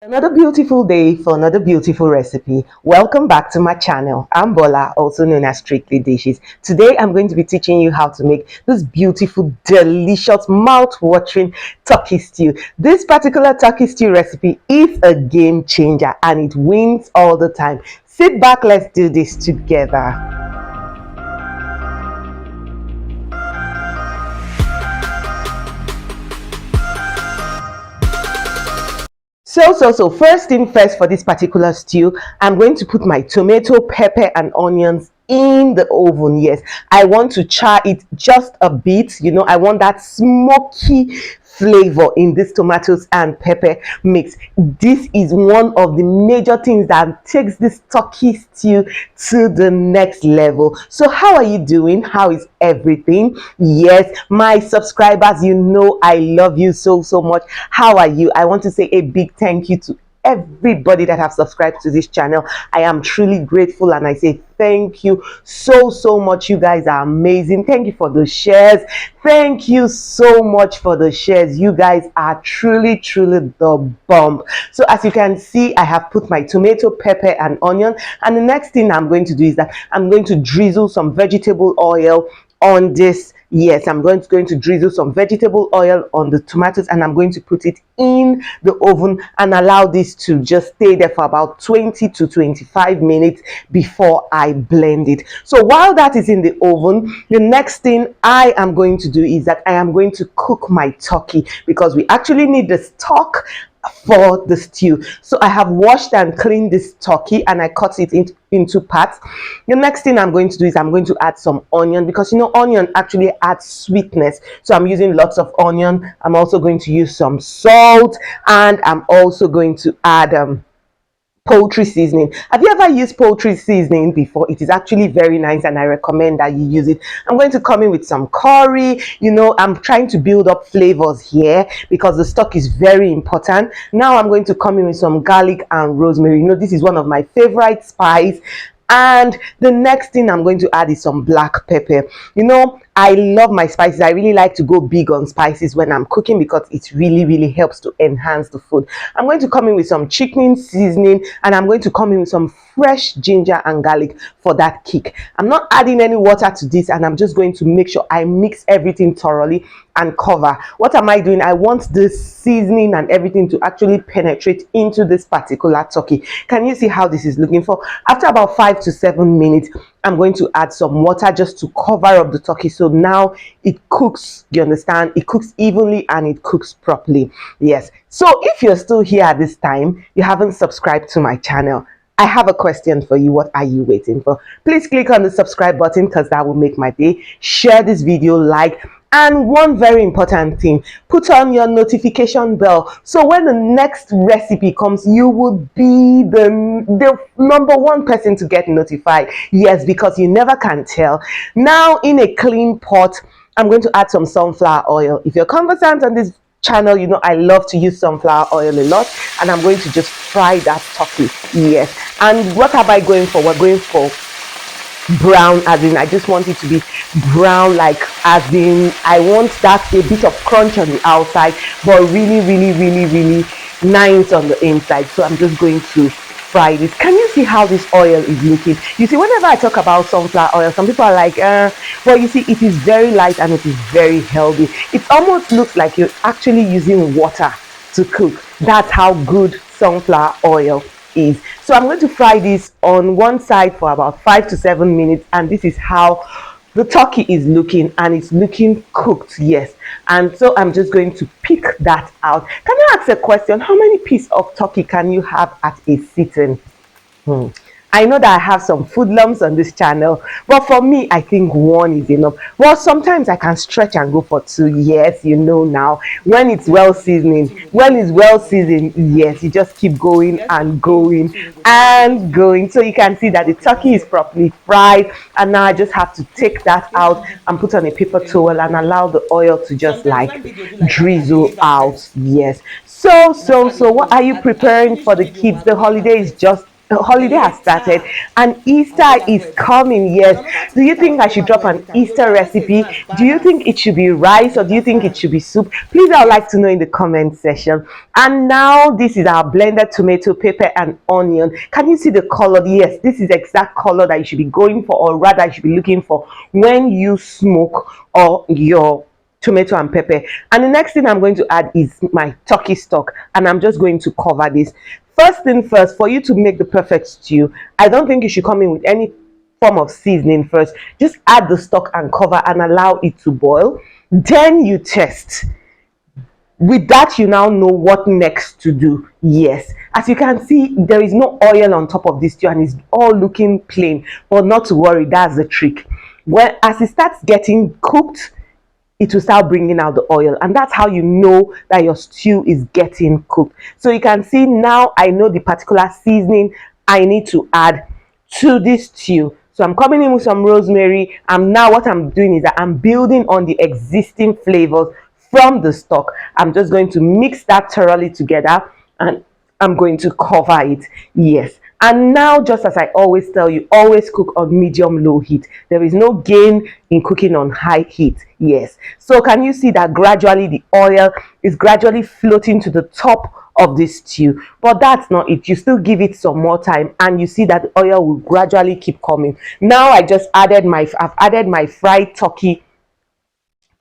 Another beautiful day for another beautiful recipe. Welcome back to my channel. I'm Bola, also known as Strictly Dishes. Today I'm going to be teaching you how to make this beautiful, delicious, mouth-watering turkey stew. This particular turkey stew recipe is a game changer and it wins all the time. Sit back, let's do this together. So first thing first, for this particular stew, I'm going to put my tomato, pepper and onions in the oven. Yes, I want to char it just a bit. I want that smoky flavor in this tomatoes and pepper mix. This is one of the major things that takes this turkey stew to the next level. So how are you doing? How is everything? Yes, my subscribers, I love you so much. How are you? I want to say a big thank you to everybody that have subscribed to this channel. I am truly grateful and I say thank you so much. You guys are amazing. Thank you for the shares. Thank you so much for the shares. You guys are truly the bomb. So as you can see, I have put my tomato, pepper and onion, and the next thing I'm going to do is that I'm going to drizzle some vegetable oil on this. Yes, I'm going to drizzle some vegetable oil on the tomatoes and I'm going to put it in the oven and allow this to just stay there for about 20 to 25 minutes before I blend it. So while that is in the oven, the next thing I am going to do is that I am going to cook my turkey, because we actually need the stock for the stew. So I have washed and cleaned this turkey and I cut it into parts. The next thing I'm going to do is I'm going to add some onion, because onion actually adds sweetness. So I'm using lots of onion. I'm also going to use some salt and I'm also going to add poultry seasoning. Have you ever used poultry seasoning before? It is actually very nice and I recommend that you use it. I'm going to come in with some curry. I'm trying to build up flavors here because the stock is very important. Now I'm going to come in with some garlic and rosemary. This is one of my favorite spices. And the next thing I'm going to add is some black pepper. I love my spices. I really like to go big on spices when I'm cooking because it really helps to enhance the food. I'm going to come in with some chicken seasoning and I'm going to come in with some fresh ginger and garlic for that kick. I'm not adding any water to this and I'm just going to make sure I mix everything thoroughly and cover. What am I doing? I want this seasoning and everything to actually penetrate into this particular turkey. Can you see how this is looking for? After about 5 to 7 minutes, I'm going to add some water just to cover up the turkey. So now it cooks, you understand? It cooks evenly and it cooks properly. Yes. So if you're still here at this time, you haven't subscribed to my channel, I have a question for you. What are you waiting for? Please click on the subscribe button because that will make my day. Share this video, like, and one very important thing, put on your notification bell so when the next recipe comes, you will be the number one person to get notified. Yes, because you never can tell. Now in a clean pot, I'm going to add some sunflower oil. If you're conversant on this channel, I love to use sunflower oil a lot, and I'm going to just fry that turkey. Yes. And what am I going for? We're going for brown, as in I just want it to be brown, like as in I want that a bit of crunch on the outside but really nice on the inside. So I'm just going to fry this. Can you see how this oil is looking? You see, whenever I talk about sunflower oil, some people are like well, you see, it is very light and it is very healthy. It almost looks like you're actually using water to cook. That's how good sunflower oil is. So I'm going to fry this on one side for about 5 to 7 minutes, and this is how the turkey is looking, and it's looking cooked. Yes. And so I'm just going to pick that out. Can I ask a question? How many pieces of turkey can you have at a sitting? I know that I have some food lumps on this channel, but for me, I think one is enough. Well, sometimes I can stretch and go for 2. Yes, now, when it's well seasoned, yes, you just keep going and going and going. So you can see that the turkey is properly fried, and now I just have to take that out and put on a paper towel and allow the oil to just like drizzle out. Yes. So what are you preparing for the kids? The holiday is just holiday has started and Easter is coming. Yes. Do you think I should drop an Easter recipe? Do you think it should be rice or do you think it should be soup? Please, I would like to know in the comment section. And now this is our blended tomato, pepper and onion. Can you see the color? Yes, this is the exact color that you should be going for, or rather you should be looking for when you smoke or your tomato and pepper. And the next thing I'm going to add is my turkey stock, and I'm just going to cover this. First thing first, for you to make the perfect stew, I don't think you should come in with any form of seasoning first. Just add the stock and cover and allow it to boil. Then you test. With that, you now know what next to do. Yes, as you can see, there is no oil on top of this stew and it's all looking plain, but not to worry, that's the trick. Well, as it starts getting cooked, it will start bringing out the oil, and that's how you know that your stew is getting cooked. So you can see now I know the particular seasoning I need to add to this stew. So I'm coming in with some rosemary, and now what I'm doing is that I'm building on the existing flavors from the stock. I'm just going to mix that thoroughly together and I'm going to cover it. Yes. And now, just as I always tell you, always cook on medium low heat. There is no gain in cooking on high heat. Yes. So can you see that gradually the oil is gradually floating to the top of this stew? But that's not it. You still give it some more time and you see that the oil will gradually keep coming. Now I've added my fried turkey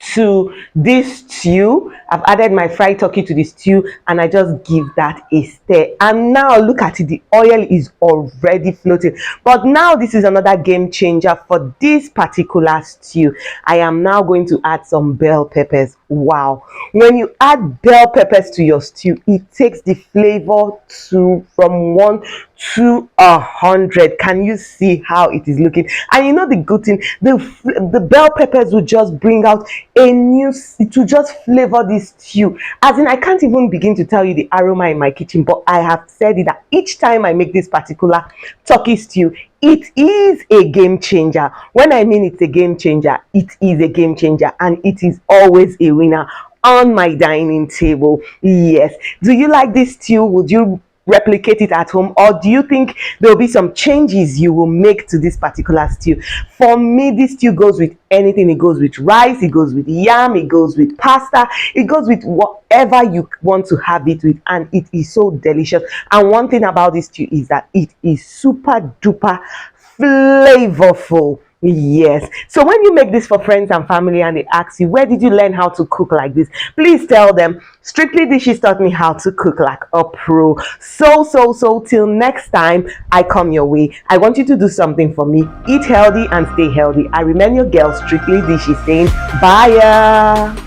to this stew. I've added my fried turkey to the stew and I just give that a stir, and now look at it, the oil is already floating. But now this is another game changer for this particular stew. I am now going to add some bell peppers. Wow, when you add bell peppers to your stew, it takes the flavor to from 1 to 100. Can you see how it is looking? And you know the good thing, the bell peppers will just bring out a new, it will just flavor this stew. As in, I can't even begin to tell you the aroma in my kitchen, but I have said it that each time I make this particular turkey stew, it is a game changer. When I mean it's a game changer, it is a game changer, and it is always a winner on my dining table. Yes. Do you like this stew? Would you replicate it at home, or do you think there will be some changes you will make to this particular stew? For me, this stew goes with anything. It goes with rice, it goes with yam, it goes with pasta, it goes with whatever you want to have it with, and it is so delicious. And one thing about this stew is that it is super duper flavorful. Yes. So when you make this for friends and family and they ask you, where did you learn how to cook like this? Please tell them, Strictly Dishes taught me how to cook like a pro. So till next time I come your way, I want you to do something for me. Eat healthy and stay healthy. I remain your girl, Strictly Dishes, saying bye.